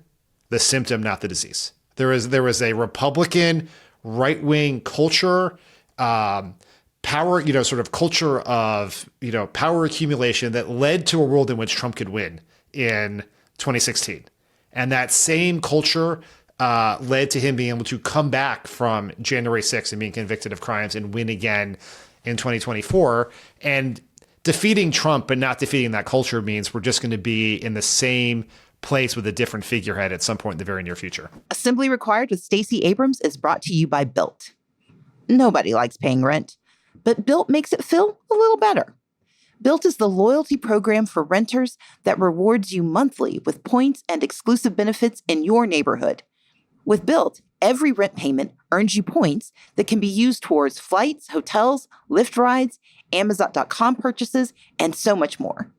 the symptom, not the disease. There was a Republican right-wing culture, power, sort of culture of, power accumulation that led to a world in which Trump could win in 2016. And that same culture led to him being able to come back from January 6th and being convicted of crimes and win again in 2024. And defeating Trump but not defeating that culture means we're just going to be in the same place with a different figurehead at some point in the very near future. Assembly Required with Stacey Abrams is brought to you by Built. Nobody likes paying rent, but Built makes it feel a little better. Built is the loyalty program for renters that rewards you monthly with points and exclusive benefits in your neighborhood. With Built, every rent payment earns you points that can be used towards flights, hotels, Lyft rides, Amazon.com purchases, and so much more.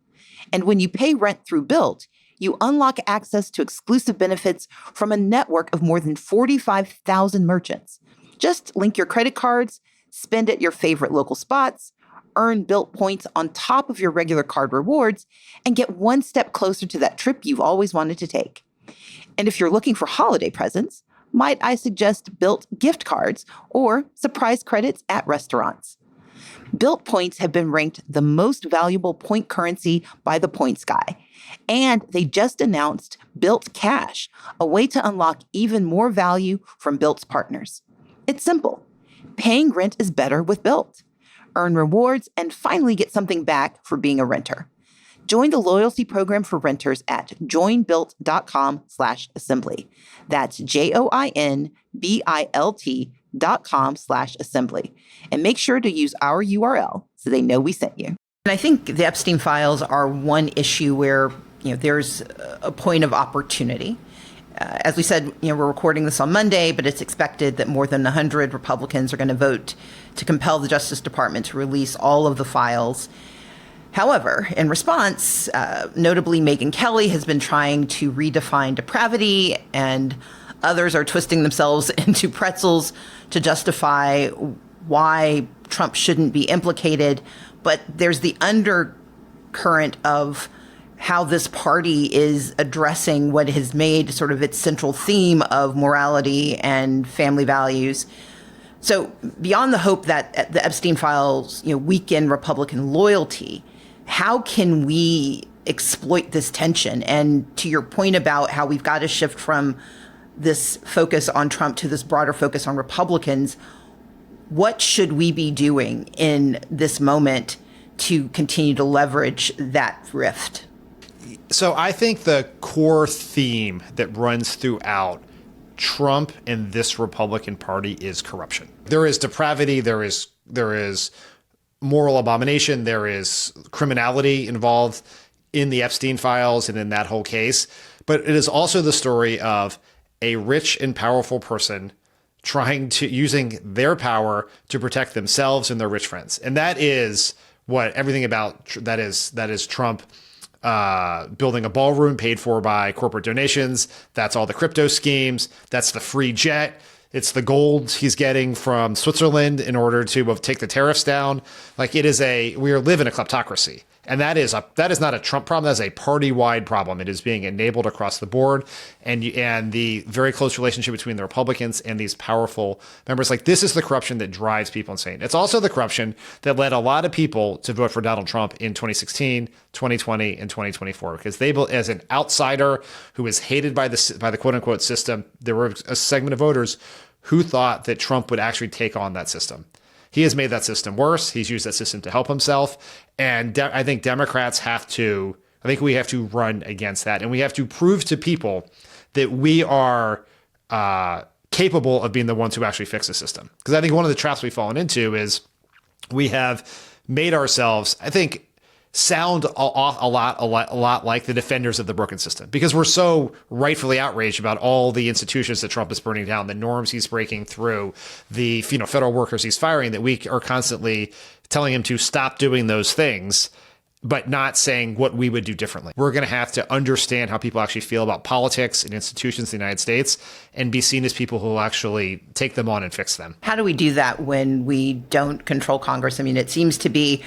And when you pay rent through Built, you unlock access to exclusive benefits from a network of more than 45,000 merchants. Just link your credit cards, spend at your favorite local spots, earn Built points on top of your regular card rewards, and get one step closer to that trip you've always wanted to take. And if you're looking for holiday presents, might I suggest Built gift cards or surprise credits at restaurants. Built points have been ranked the most valuable point currency by the Points Guy, and they just announced Built Cash, a way to unlock even more value from Built's partners. It's simple. Paying rent is better with Built. Earn rewards, and finally get something back for being a renter. Join the loyalty program for renters at joinbuilt.com/assembly. That's joinbilt.com/assembly. And make sure to use our URL so they know we sent you. And I think the Epstein files are one issue where, there's a point of opportunity. As we said, we're recording this on Monday, but it's expected that more than 100 Republicans are going to vote to compel the Justice Department to release all of the files. However, in response, notably Megyn Kelly has been trying to redefine depravity, and others are twisting themselves into pretzels to justify why Trump shouldn't be implicated. But there's the undercurrent of how this party is addressing what has made sort of its central theme of morality and family values. So beyond the hope that the Epstein files, weaken Republican loyalty, how can we exploit this tension? And to your point about how we've got to shift from this focus on Trump to this broader focus on Republicans, what should we be doing in this moment to continue to leverage that rift? So I think the core theme that runs throughout Trump and this Republican Party is corruption. There is depravity, there is moral abomination, there is criminality involved in the Epstein files and in that whole case. But it is also the story of a rich and powerful person using their power to protect themselves and their rich friends. And that is what everything about that is Trump building a ballroom paid for by corporate donations. That's all the crypto schemes. That's the free jet. It's the gold he's getting from Switzerland in order to take the tariffs down. Like we live in a kleptocracy. And that is not a Trump problem. That is a party-wide problem. It is being enabled across the board. And the very close relationship between the Republicans and these powerful members. Like, this is the corruption that drives people insane. It's also the corruption that led a lot of people to vote for Donald Trump in 2016, 2020, and 2024. Because they, as an outsider who is hated by the quote-unquote system, there were a segment of voters who thought that Trump would actually take on that system. He has made that system worse. He's used that system to help himself. And I think Democrats I think we have to run against that. And we have to prove to people that we are capable of being the ones who actually fix the system. Because I think one of the traps we've fallen into is we have made ourselves, I think, sound a lot like the defenders of the broken system, because we're so rightfully outraged about all the institutions that Trump is burning down, the norms he's breaking through, the federal workers he's firing, that we are constantly telling him to stop doing those things, but not saying what we would do differently. We're going to have to understand how people actually feel about politics and institutions in the United States and be seen as people who will actually take them on and fix them. How do we do that when we don't control Congress? I mean, it seems to be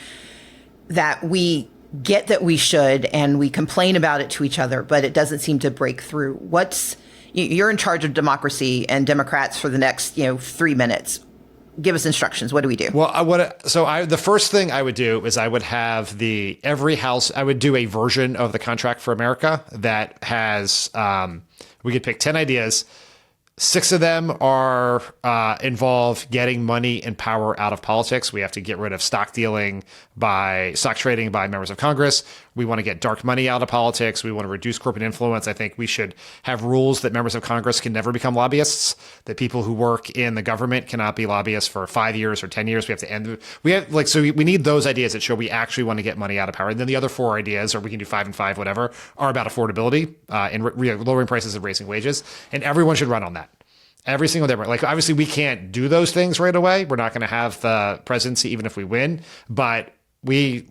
that we get that we should, and we complain about it to each other, but it doesn't seem to break through. You're in charge of democracy and Democrats for the next, 3 minutes. Give us instructions. What do we do? Well, the first thing I would do is I would have every house, I would do a version of the Contract for America that has, we could pick 10 ideas. 6 of them are involve getting money and power out of politics. We have to get rid of stock trading by members of Congress. We want to get dark money out of politics. We want to reduce corporate influence. I think we should have rules that members of Congress can never become lobbyists, that people who work in the government cannot be lobbyists for 5 years or 10 years. We have to end. We need those ideas that show we actually want to get money out of power. And then the other 4 ideas, or we can do 5 and 5, whatever, are about affordability and lowering prices and raising wages. And everyone should run on that. Every single day. Like, obviously, we can't do those things right away. We're not going to have the presidency even if we win. But we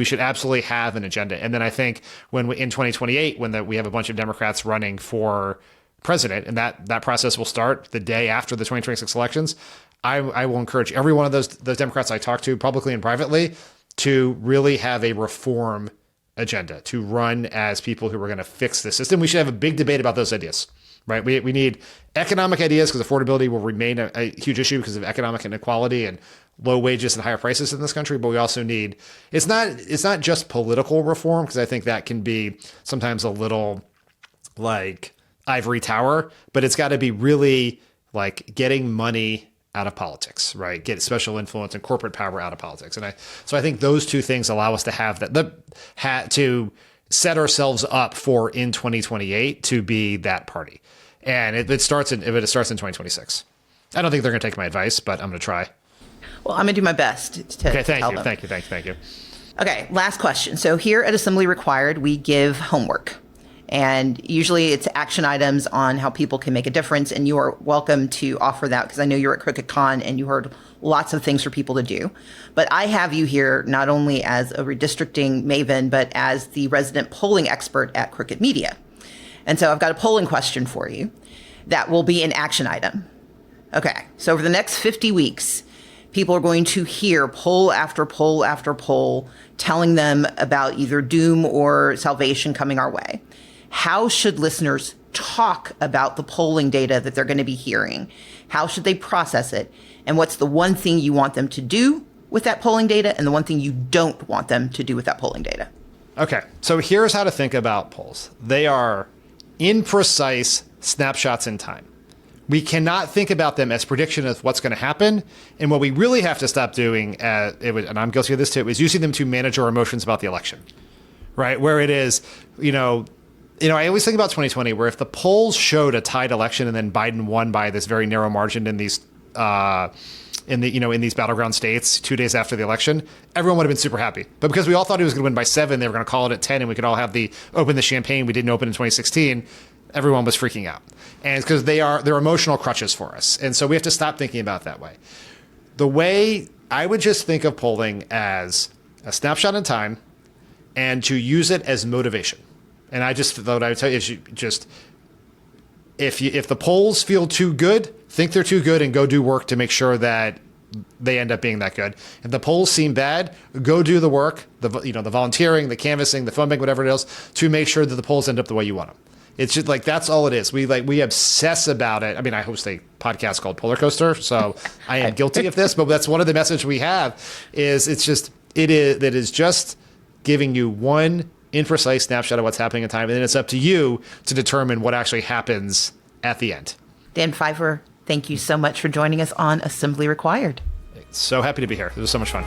should absolutely have an agenda. And then I think in 2028, when we have a bunch of Democrats running for president, and that process will start the day after the 2026 elections, I will encourage every one of those Democrats I talk to publicly and privately to really have a reform agenda, to run as people who are going to fix the system. We should have a big debate about those ideas. Right. We need economic ideas because affordability will remain a huge issue because of economic inequality and low wages and higher prices in this country. But we also need it's not just political reform, because I think that can be sometimes a little like ivory tower. But it's got to be really like getting money out of politics, right? Get special influence and corporate power out of politics. And so I think those two things allow us to have that to set ourselves up for in 2028 to be that party. And it starts in 2026. I don't think they're going to take my advice, but I'm going to try. Well, I'm going to do my best to okay, tell them. Thank you. Okay, last question. So here at Assembly Required, we give homework. And usually it's action items on how people can make a difference. And you are welcome to offer that, because I know you're at Crooked Con and you heard lots of things for people to do. But I have you here not only as a redistricting maven, but as the resident polling expert at Crooked Media. And so I've got a polling question for you that will be an action item. Okay, so over the next 50 weeks, people are going to hear poll after poll after poll telling them about either doom or salvation coming our way. How should listeners talk about the polling data that they're going to be hearing? How should they process it? And what's the one thing you want them to do with that polling data and the one thing you don't want them to do with that polling data? Okay, so here's how to think about polls. They are imprecise snapshots in time. We cannot think about them as prediction of what's going to happen. And what we really have to stop doing, and I'm guilty of this too, is using them to manage our emotions about the election, right? Where it is, I always think about 2020, where if the polls showed a tied election and then Biden won by this very narrow margin in these in these battleground states 2 days after the election, everyone would have been super happy. But because we all thought he was going to win by 7, they were going to call it at 10, and we could all have open the champagne we didn't open in 2016. Everyone was freaking out, and it's because they're emotional crutches for us, and so we have to stop thinking about it that way. The way I would just think of polling as a snapshot in time, and to use it as motivation. And I just thought I would tell you is if the polls feel too good, think they're too good and go do work to make sure that they end up being that good. If the polls seem bad, go do the work, the volunteering, the canvassing, the phone bank, whatever it is, to make sure that the polls end up the way you want them. It's just like, that's all it is. We obsess about it. I mean, I host a podcast called Polar Coaster, so I am guilty of this, but that's one of the messages we have is it is just giving you one imprecise snapshot of what's happening in time, and then it's up to you to determine what actually happens at the end. Dan Pfeiffer, thank you so much for joining us on Assembly Required. So happy to be here. It was so much fun.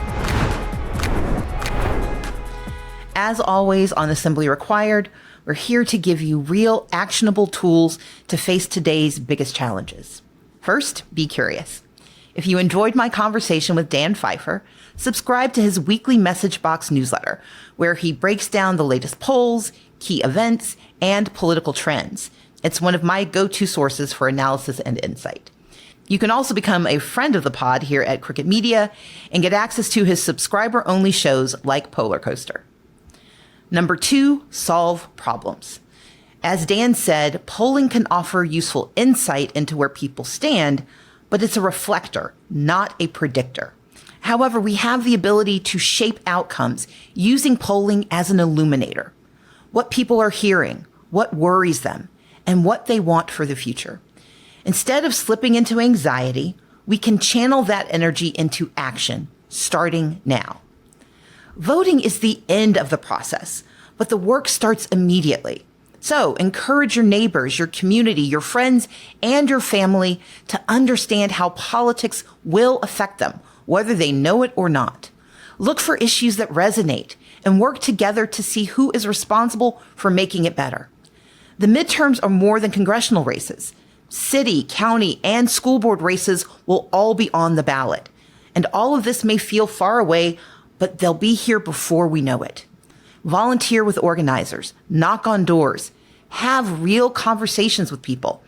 As always on Assembly Required, we're here to give you real, actionable tools to face today's biggest challenges. First, be curious. If you enjoyed my conversation with Dan Pfeiffer, subscribe to his weekly message box newsletter, where he breaks down the latest polls, key events, and political trends. It's one of my go-to sources for analysis and insight. You can also become a friend of the pod here at Crooked Media and get access to his subscriber-only shows like Polar Coaster. Number 2, solve problems. As Dan said, polling can offer useful insight into where people stand, but it's a reflector, not a predictor. However, we have the ability to shape outcomes using polling as an illuminator. What people are hearing, what worries them, and what they want for the future. Instead of slipping into anxiety, we can channel that energy into action, starting now. Voting is the end of the process, but the work starts immediately. So encourage your neighbors, your community, your friends, and your family to understand how politics will affect them, whether they know it or not. Look for issues that resonate and work together to see who is responsible for making it better. The midterms are more than congressional races. City, county, and school board races will all be on the ballot. And all of this may feel far away, but they'll be here before we know it. Volunteer with organizers, knock on doors, have real conversations with people,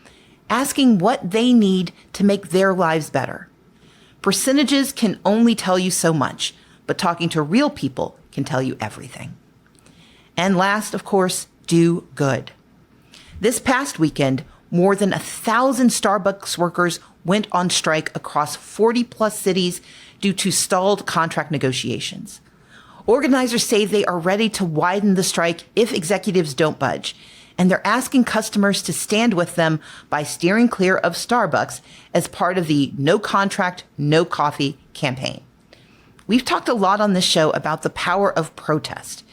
asking what they need to make their lives better. Percentages can only tell you so much, but talking to real people can tell you everything. And last, of course, do good. This past weekend, more than 1,000 Starbucks workers went on strike across 40-plus cities due to stalled contract negotiations. Organizers say they are ready to widen the strike if executives don't budge, and they're asking customers to stand with them by steering clear of Starbucks as part of the No Contract, No Coffee campaign. We've talked a lot on this show about the power of protest,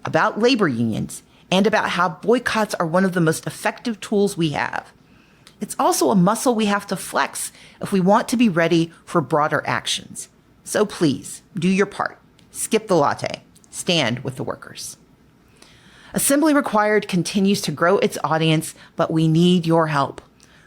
about labor unions, and about how boycotts are one of the most effective tools we have. It's also a muscle we have to flex if we want to be ready for broader actions. So please, do your part. Skip the latte. Stand with the workers. Assembly Required continues to grow its audience, but we need your help.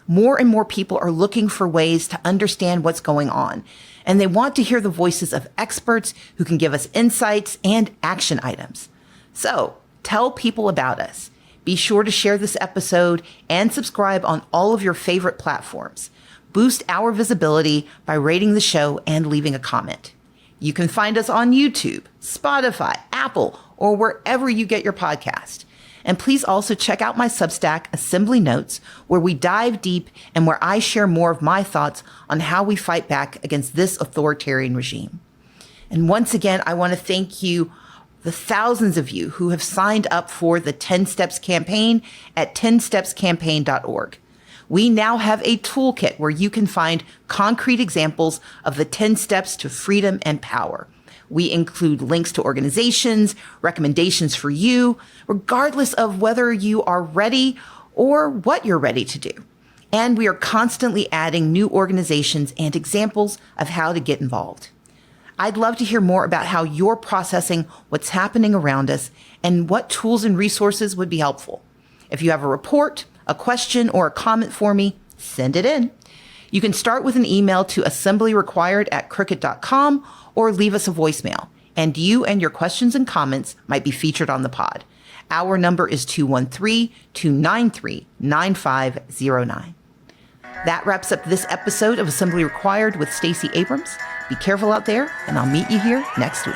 More and more people are looking for ways to understand what's going on, and they want to hear the voices of experts who can give us insights and action items. So, tell people about us. Be sure to share this episode and subscribe on all of your favorite platforms. Boost our visibility by rating the show and leaving a comment. You can find us on YouTube, Spotify, Apple, or wherever you get your podcast. And please also check out my Substack, Assembly Notes, where we dive deep and where I share more of my thoughts on how we fight back against this authoritarian regime. And once again, I want to thank you, the thousands of you who have signed up for the 10 Steps campaign at 10stepscampaign.org. We now have a toolkit where you can find concrete examples of the 10 steps to freedom and power. We include links to organizations, recommendations for you, regardless of whether you are ready or what you're ready to do. And we are constantly adding new organizations and examples of how to get involved. I'd love to hear more about how you're processing what's happening around us and what tools and resources would be helpful. If you have a report, a question, or a comment for me, send it in. You can start with an email to assemblyrequired@crooked.com or leave us a voicemail, and you and your questions and comments might be featured on the pod. Our number is 213-293-9509. That wraps up this episode of Assembly Required with Stacey Abrams. Be careful out there, and I'll meet you here next week.